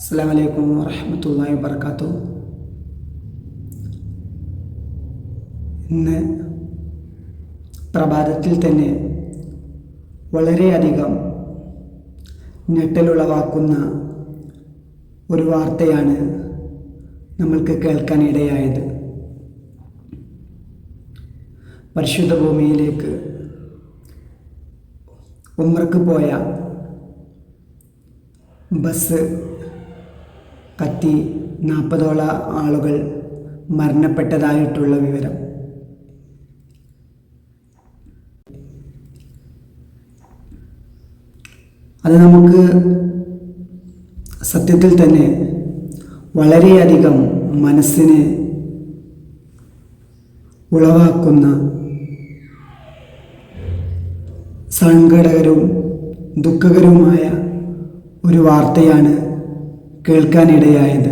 അസ്സലാമു അലൈക്കും വറഹ്മത്തുള്ളാഹി വബറകാതുഹു. ഇന്ന് പ്രഭാതത്തിൽ തന്നെ വളരെയധികം ഞെട്ടലുളവാക്കുന്ന ഒരു വാർത്തയാണ് നമ്മൾക്ക് കേൾക്കാനിടയായത്. പരിശുദ്ധ ഭൂമിയിലേക്ക് ഉംറക്ക് പോയ ബസ് കത്തി 40ഓളം ആളുകൾ മരണപ്പെട്ടതായിട്ടുള്ള വിവരം. അത് നമുക്ക് സത്യത്തിൽ തന്നെ വളരെയധികം മനസ്സിന് ഉളവാക്കുന്ന സങ്കടകരവും ദുഃഖകരവുമായ ഒരു വാർത്തയാണ് കേൾക്കാനിടയായത്.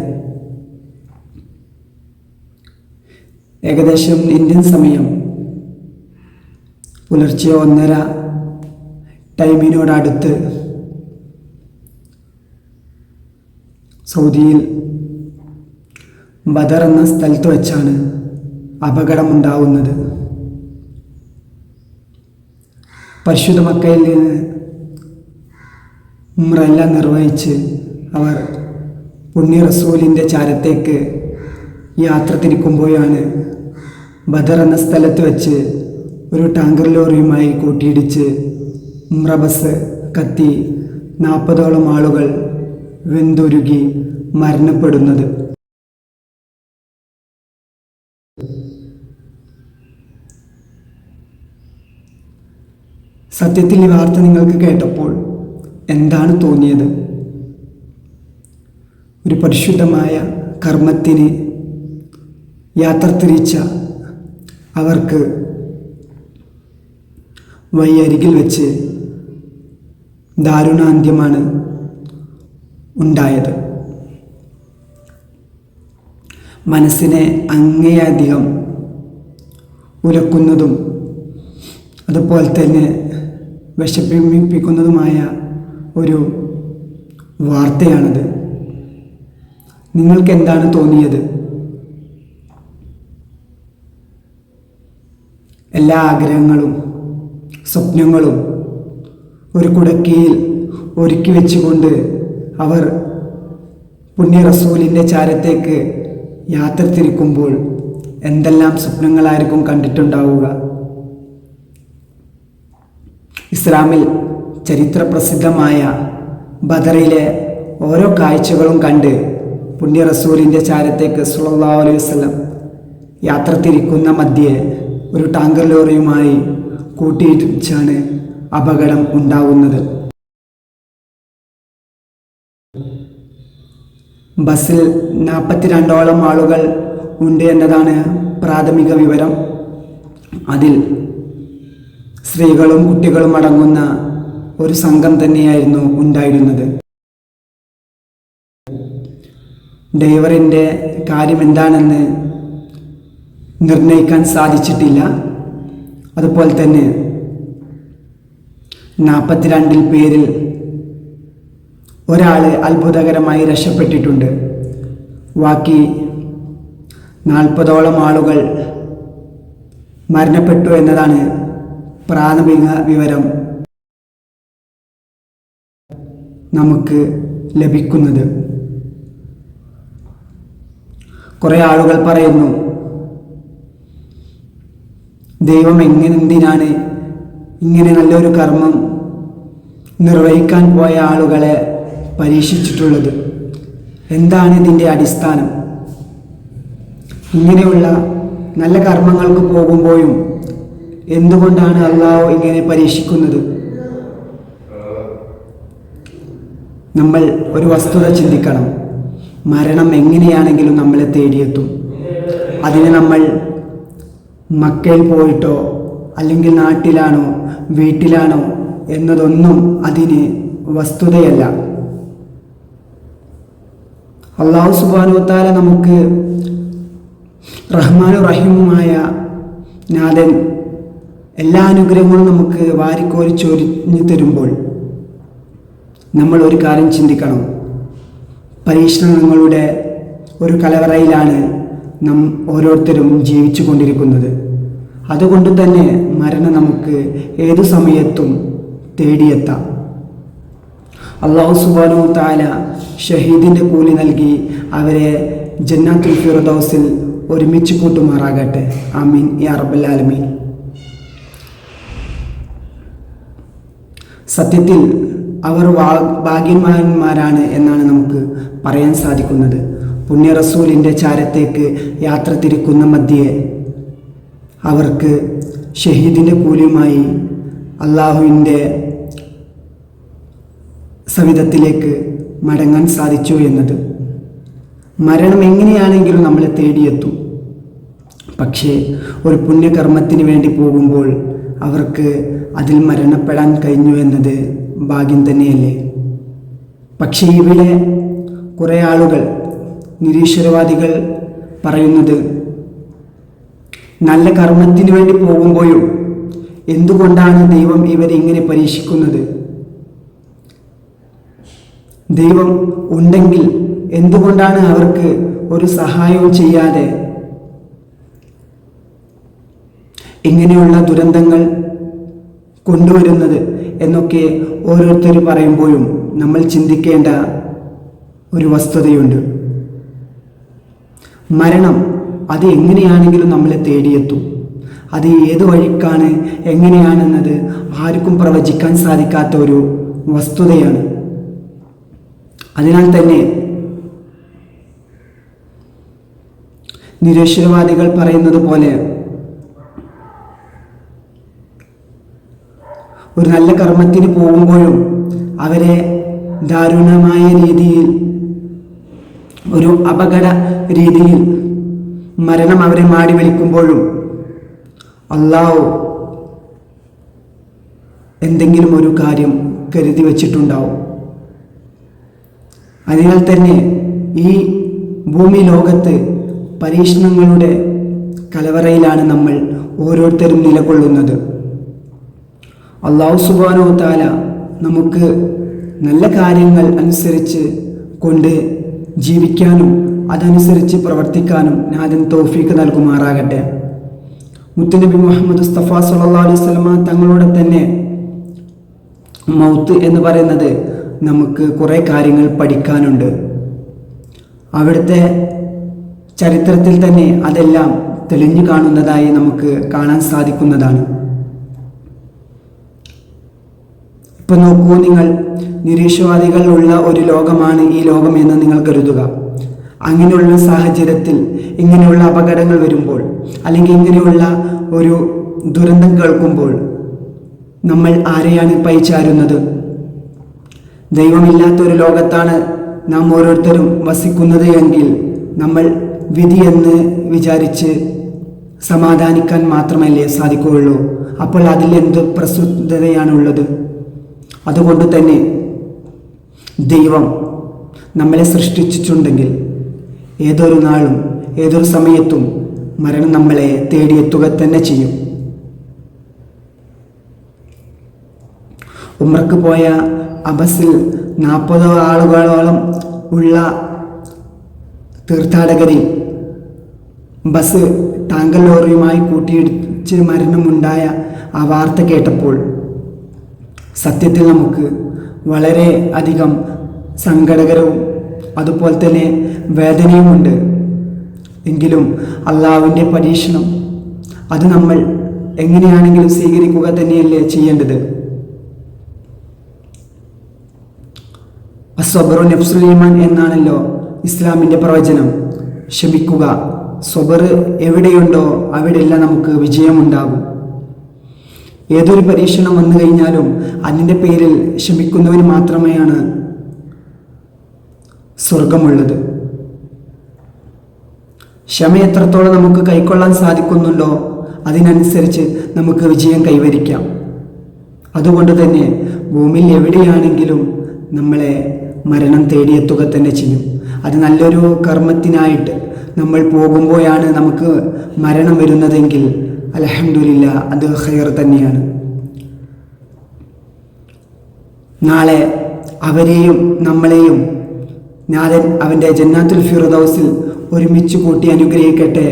ഏകദേശം ഇന്ത്യൻ സമയം പുലർച്ചെ 1:30 ടൈമിനോടടുത്ത് സൗദിയിൽ ബദർ എന്ന സ്ഥലത്ത് വെച്ചാണ് അപകടമുണ്ടാവുന്നത്. പരിശുദ്ധ മക്കയിൽ നിന്ന് ഉംറ എല്ലാം നിർവഹിച്ച് അവർ പുണ്യ റസൂലിൻ്റെ ചാരത്തേക്ക് യാത്ര തിരിക്കുമ്പോഴാണ് ബദർ എന്ന സ്ഥലത്ത് വെച്ച് ഒരു ടാങ്കർ ലോറിയുമായി കൂട്ടിയിടിച്ച് ഉംറ ബസ് കത്തി 40ഓളം ആളുകൾ വെന്തുരുകി മരണപ്പെടുന്നത്. സത്യത്തിൽ ഈ വാർത്ത നിങ്ങൾക്ക് കേട്ടപ്പോൾ എന്താണ് തോന്നിയത്? ഒരു പരിശുദ്ധമായ കർമ്മത്തിന് യാത്ര തിരിച്ച അവർക്ക് വഴിയരികിൽ വെച്ച് ദാരുണാന്ത്യമാണ് ഉണ്ടായത്. മനസ്സിനെ അങ്ങേയധികം ഉലക്കുന്നതും അതുപോലെ തന്നെ വിഷമിപ്പിക്കുന്നതുമായ ഒരു വാർത്തയാണത്. നിങ്ങൾക്ക് എന്താണ് തോന്നിയത്? എല്ലാ ആഗ്രഹങ്ങളും സ്വപ്നങ്ങളും ഒരു കുടക്കീയിൽ ഒരുക്കി വെച്ചുകൊണ്ട് അവർ പുണ്യ റസൂലിൻ്റെ ചാരത്തേക്ക് യാത്ര തിരിക്കുമ്പോൾ എന്തെല്ലാം സ്വപ്നങ്ങളായിരിക്കും കണ്ടിട്ടുണ്ടാവുക. ഇസ്ലാമിൽ ചരിത്രപ്രസിദ്ധമായ ബദറിലെ ഓരോ കാഴ്ചകളും കണ്ട് പുണ്യ റസൂലിൻ്റെ ചാരത്തേക്ക് സ്വല്ലല്ലാഹു അലൈഹി വസല്ലം യാത്ര തിരിക്കുന്ന മധ്യേ ഒരു ടാങ്കർ ലോറിയുമായി കൂട്ടിയിടിച്ചാണ് അപകടം ഉണ്ടാവുന്നത്. ബസ്സിൽ 42ഓളം ആളുകൾ ഉണ്ട് എന്നതാണ് പ്രാഥമിക വിവരം. അതിൽ സ്ത്രീകളും കുട്ടികളും അടങ്ങുന്ന ഒരു സംഘം തന്നെയായിരുന്നു ഉണ്ടായിരുന്നത്. ഡ്രൈവറിൻ്റെ കാര്യം എന്താണെന്ന് നിർണയിക്കാൻ സാധിച്ചിട്ടില്ല. അതുപോലെ തന്നെ 42 പേരിൽ ഒരാൾ അത്ഭുതകരമായി രക്ഷപ്പെട്ടിട്ടുണ്ട്. ബാക്കി 40ഓളം ആളുകൾ മരണപ്പെട്ടു എന്നതാണ് പ്രാഥമിക വിവരം നമുക്ക് ലഭിക്കുന്നത്. കുറേ ആളുകൾ പറയുന്നു, ദൈവം എന്തിനാണ് ഇങ്ങനെ നല്ലൊരു കർമ്മം നിർവഹിക്കാൻ പോയ ആളുകളെ പരീക്ഷിച്ചിട്ടുള്ളത്? എന്താണ് ഇതിൻ്റെ അടിസ്ഥാനം? ഇങ്ങനെയുള്ള നല്ല കർമ്മങ്ങൾക്ക് പോകുമ്പോഴും എന്തുകൊണ്ടാണ് അള്ളാഹു ഇങ്ങനെ പരീക്ഷിക്കുന്നത്? നമ്മൾ ഒരു വസ്തുത ചിന്തിക്കണം. മരണം എങ്ങനെയാണെങ്കിലും നമ്മളെ തേടിയെത്തും. അതിന് നമ്മൾ മക്കയിൽ പോയിട്ടോ അല്ലെങ്കിൽ നാട്ടിലാണോ വീട്ടിലാണോ എന്നതൊന്നും അതിന് വസ്തുതയല്ല. അല്ലാഹു സുബ്ഹാനഹു വ തആല നമുക്ക് റഹ്മാനും റഹീമുമായ നാഥൻ എല്ലാ അനുഗ്രഹങ്ങളും നമുക്ക് വാരിക്കോരി ചൊരിഞ്ഞു തരുമ്പോൾ നമ്മൾ ഒരു കാര്യം ചിന്തിക്കണം. പരീക്ഷണങ്ങളുടെ ഒരു കലവറയിലാണ് നാം ഓരോരുത്തരും ജീവിച്ചു കൊണ്ടിരിക്കുന്നത്. അതുകൊണ്ട് തന്നെ മരണം നമുക്ക് ഏതു സമയത്തും തേടിയെത്താം. അല്ലാഹു സുബ്ഹാനഹു വ തആല ഷഹീദിൻ്റെ കൂലി നൽകി അവരെ ജന്നാത്തുൽ ഫിർദൗസിൽ ഒരുമിച്ച് കൂട്ടുമാറാകട്ടെ. ആമീൻ യാ റബ്ബൽ ആലമീൻ. സത്യത്തിൽ അവർ ഭാഗ്യവാന്മാരാണ് എന്നാണ് നമുക്ക് പറയാൻ സാധിക്കുന്നത്. പുണ്യ റസൂലിൻ്റെ ചാരത്തേക്ക് യാത്ര തിരിക്കുന്ന മധ്യേ അവർക്ക് ഷഹീദിൻ്റെ കൂലിയുമായി അള്ളാഹുവിൻ്റെ സവിധത്തിലേക്ക് മടങ്ങാൻ സാധിച്ചു എന്നത്. മരണം എങ്ങനെയാണെങ്കിലും നമ്മളെ തേടിയെത്തും. പക്ഷേ ഒരു പുണ്യകർമ്മത്തിന് വേണ്ടി പോകുമ്പോൾ അവർക്ക് അതിൽ മരണപ്പെടാൻ കഴിഞ്ഞു എന്നത് ഭാഗ്യം തന്നെയല്ലേ. പക്ഷേ ഇവിടെ കുറേ ആളുകൾ, നിരീശ്വരവാദികൾ പറയുന്നത്, നല്ല കർമ്മത്തിന് വേണ്ടി പോകുമ്പോഴും എന്തുകൊണ്ടാണ് ദൈവം ഇവരെ ഇങ്ങനെ പരീക്ഷിക്കുന്നത്? ദൈവം ഉണ്ടെങ്കിൽ എന്തുകൊണ്ടാണ് അവർക്ക് ഒരു സഹായവും ചെയ്യാതെ ഇങ്ങനെയുള്ള ദുരന്തങ്ങൾ കൊണ്ടുവരുന്നത് എന്നൊക്കെ ഓരോരുത്തർ പറയുമ്പോഴും നമ്മൾ ചിന്തിക്കേണ്ട ഒരു വസ്തുതയുണ്ട്. മരണം അത് എങ്ങനെയാണെങ്കിലും നമ്മളെ തേടിയെത്തും. അത് ഏത് വഴിക്കാണ്, എങ്ങനെയാണെന്നത് ആർക്കും പ്രവചിക്കാൻ സാധിക്കാത്ത ഒരു വസ്തുതയാണ്. അതിനാൽ തന്നെ നിരീശ്വരവാദികൾ പറയുന്നത് പോലെ ഒരു നല്ല കർമ്മത്തിന് പോകുമ്പോഴും അവരെ ദാരുണമായ രീതിയിൽ, ഒരു അപകട രീതിയിൽ മരണം അവരെ മാടി വിളിക്കുമ്പോഴും അല്ലാഹു എന്തെങ്കിലും ഒരു കാര്യം കരുതി വച്ചിട്ടുണ്ടാവും. അതിനാൽ തന്നെ ഈ ഭൂമി ലോകത്ത് പരീക്ഷണങ്ങളുടെ കലവറയിലാണ് നമ്മൾ ഓരോരുത്തരും നിലകൊള്ളുന്നത്. അല്ലാഹു സുബ്ഹാനഹു വ തആല നമുക്ക് നല്ല കാര്യങ്ങൾ അനുസരിച്ച് കൊണ്ട് ജീവിക്കാനും അതനുസരിച്ച് പ്രവർത്തിക്കാനും നാഥൻ തൗഫീഖ് നൽകുമാറാകട്ടെ. മുത്തുനബി മുഹമ്മദ് മുസ്തഫ സ്വല്ലല്ലാഹു അലൈഹി വസല്ലമ തങ്ങളുടെ തന്നെ മൗത്ത് എന്ന് പറയുന്നത് നമുക്ക് കുറേ കാര്യങ്ങൾ പഠിക്കാനുണ്ട്. അവിടുത്തെ ചരിത്രത്തിൽ തന്നെ അതെല്ലാം തെളിഞ്ഞു കാണുന്നതായി നമുക്ക് കാണാൻ സാധിക്കുന്നതാണ്. ഇപ്പം നോക്കൂ, നിങ്ങൾ നിരീശ്വരവാദികൾ ഉള്ള ഒരു ലോകമാണ് ഈ ലോകം എന്ന് നിങ്ങൾ കരുതുക. അങ്ങനെയുള്ള സാഹചര്യത്തിൽ ഇങ്ങനെയുള്ള അപകടങ്ങൾ വരുമ്പോൾ, അല്ലെങ്കിൽ ഇങ്ങനെയുള്ള ഒരു ദുരന്തം കേൾക്കുമ്പോൾ നമ്മൾ ആരെയാണ് പഴിചാരുന്നത്? ദൈവമില്ലാത്ത ഒരു ലോകത്താണ് നാം ഓരോരുത്തരും വസിക്കുന്നത് എങ്കിൽ നമ്മൾ വിധിയെന്ന് വിചാരിച്ച് സമാധാനിക്കാൻ മാത്രമല്ലേ സാധിക്കുകയുള്ളൂ. അപ്പോൾ അതിൽ എന്ത് പ്രസ്തുതതയാണുള്ളത്? അതുകൊണ്ട് തന്നെ ദൈവം നമ്മളെ സൃഷ്ടിച്ചിട്ടുണ്ടെങ്കിൽ ഏതൊരു നാളും ഏതൊരു സമയത്തും മരണം നമ്മളെ തേടിയെത്തുക തന്നെ ചെയ്യും. ഉംറക്ക് പോയ ബസ്സിൽ 40 ആളുകളോളം ഉള്ള തീർത്ഥാടകരിൽ ബസ് ടാങ്കർ ലോറിയുമായി കൂട്ടിയിടിച്ച് മരണമുണ്ടായ ആ വാർത്ത കേട്ടപ്പോൾ സത്യത്തിൽ നമുക്ക് വളരെ അധികം സങ്കടകരവും അതുപോലെ തന്നെ വേദനയുമുണ്ട്. എങ്കിലും അള്ളാഹുവിൻ്റെ പരീക്ഷണം അത് നമ്മൾ എങ്ങനെയാണെങ്കിലും സ്വീകരിക്കുക തന്നെയല്ലേ ചെയ്യേണ്ടത്. അസ്വബറു നഫ്സുൽ ഈമാൻ എന്നാണല്ലോ ഇസ്ലാമിൻ്റെ പ്രവചനം. ക്ഷമിക്കുക, സ്വബർ എവിടെയുണ്ടോ അവിടെയെല്ലാം നമുക്ക് വിജയമുണ്ടാകും. ഏതൊരു പരീക്ഷണം വന്നു കഴിഞ്ഞാലും അതിൻ്റെ പേരിൽ ക്ഷമിക്കുന്നവന് മാത്രമേയാണ് സ്വർഗമുള്ളത്. ക്ഷമ എത്രത്തോളം നമുക്ക് കൈക്കൊള്ളാൻ സാധിക്കുന്നുണ്ടോ അതിനനുസരിച്ച് നമുക്ക് വിജയം കൈവരിക്കാം. അതുകൊണ്ട് തന്നെ ഭൂമിയിൽ എവിടെയാണെങ്കിലും നമ്മളെ മരണം തേടിയെത്തുക തന്നെ ചെയ്യും. അത് നല്ലൊരു കർമ്മത്തിനായിട്ട് നമ്മൾ പോകുമ്പോഴാണ് നമുക്ക് മരണം വരുന്നതെങ്കിൽ അൽഹംദുലില്ലാ, അത് ഖൈർ തന്നെയാണ്. നാളെ അവരെയും നമ്മളെയും നാഥൻ അവൻ്റെ ജന്നാത്തുൽ ഫിർദൗസിൽ ഒരുമിച്ച് കൂട്ടി അനുഗ്രഹിക്കട്ടെ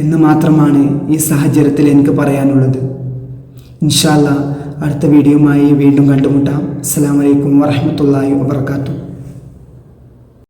എന്ന് മാത്രമാണ് ഈ സാഹചര്യത്തിൽ എനിക്ക് പറയാനുള്ളത്. ഇൻഷാ അല്ലാഹ് അടുത്ത വീഡിയോയുമായി വീണ്ടും കണ്ടുമുട്ടാം. അസ്സലാമു അലൈക്കും വറഹ്മത്തുള്ളാഹി വബറകാതുഹു.